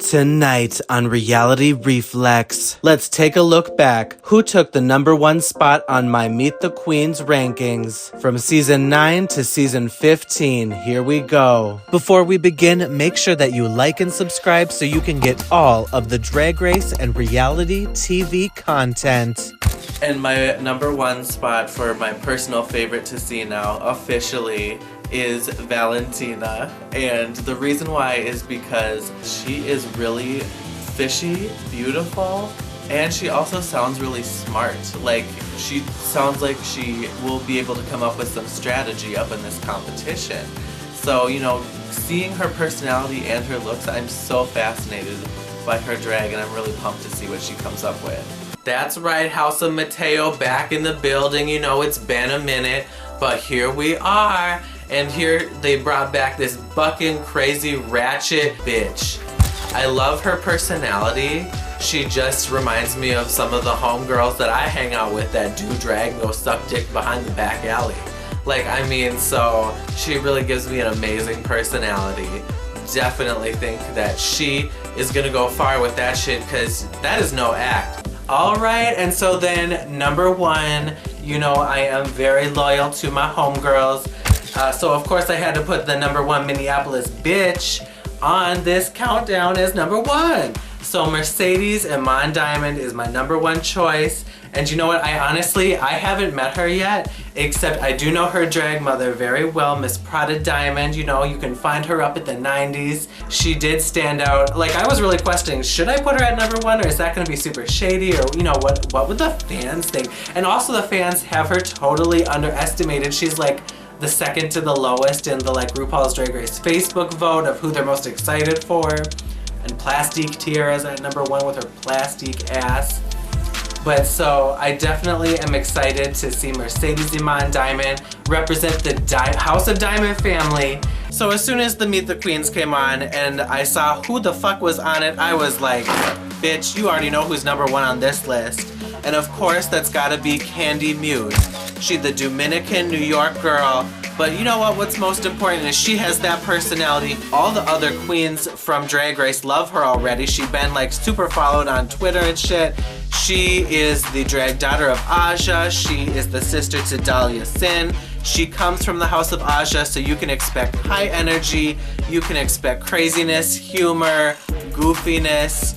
Tonight on Reality Reflex, let's take a look back. Who took the #1 spot on my Meet the Queens rankings? From season 9 to season 15, here we go. Before we begin, make sure that you like and subscribe so you can get all of the Drag Race and reality TV content. And my #1 spot for my personal favorite to see now, officially, is Valentina. And the reason why is because she is really fishy, beautiful, and she also sounds really smart. Like, she sounds like she will be able to come up with some strategy up in this competition. So, you know, seeing her personality and her looks, I'm so fascinated by her drag, and I'm really pumped to see what she comes up with. That's right, House of Mateo back in the building. You know, it's been a minute, but here we are. And here they brought back this bucking crazy ratchet bitch. I love her personality. She just reminds me of some of the homegirls that I hang out with that do drag and go suck dick behind the back alley. Like, I mean, so she really gives me an amazing personality. Definitely think that she is gonna go far with that shit, because that is no act. Alright, and so then #1, you know I am very loyal to my homegirls. So of course I had to put the #1 Minneapolis bitch on this countdown as #1. So Mercedes Iman Diamond is my #1 choice. And you know what, I haven't met her yet, except I do know her drag mother very well, Miss Prada Diamond. You know, you can find her up at the 90s. She did stand out. Like, I was really questioning, should I put her at #1, or is that gonna be super shady, or you know, what would the fans think? And also the fans have her totally underestimated. She's like the second to the lowest in the like RuPaul's Drag Race Facebook vote of who they're most excited for. And Plastique Tiara's at #1 with her plastic ass. But so I definitely am excited to see Mercedes Iman Diamond represent the House of Diamond family. So as soon as the Meet the Queens came on and I saw who the fuck was on it, I was like, bitch, you already know who's #1 on this list. And of course, that's gotta be Candy Muse. She's the Dominican New York girl. But you know what? What's most important is she has that personality. All the other queens from Drag Race love her already. She's been like super followed on Twitter and shit. She is the drag daughter of Aja. She is the sister to Dahlia Sin. She comes from the House of Aja, so you can expect high energy. You can expect craziness, humor, goofiness,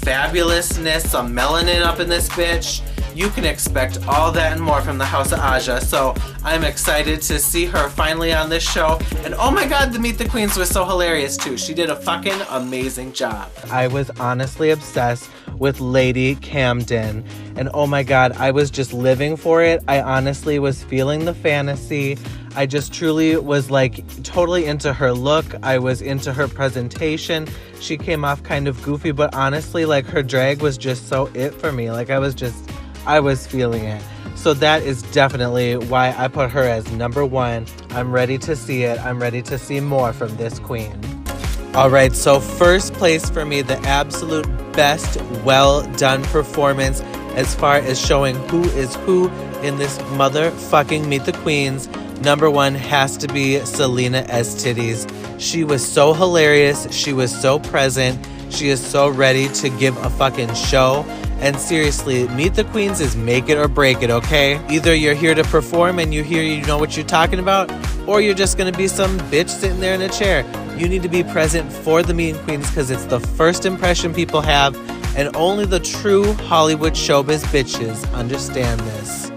fabulousness, some melanin up in this bitch. You can expect all that and more from the House of Aja, so I'm excited to see her finally on this show. And oh my god, the Meet the Queens was so hilarious too. She did a fucking amazing job. I was honestly obsessed with Lady Camden, and oh my god, I was just living for it. I honestly was feeling the fantasy. I just truly was like totally into her look. I was into her presentation. She came off kind of goofy, but honestly, like, her drag was just so it for me. Like, I was feeling it. So that is definitely why I put her as #1. I'm ready to see it. I'm ready to see more from this queen. All right, so first place for me, the absolute best well done performance as far as showing who is who in this motherfucking Meet the Queens. #1 has to be Selena S. Titties. She was so hilarious. She was so present. She is so ready to give a fucking show. And seriously, Meet the Queens is make it or break it, okay? Either you're here to perform and you know what you're talking about, or you're just gonna be some bitch sitting there in a chair. You need to be present for the Meet and Queens because it's the first impression people have, and only the true Hollywood showbiz bitches understand this.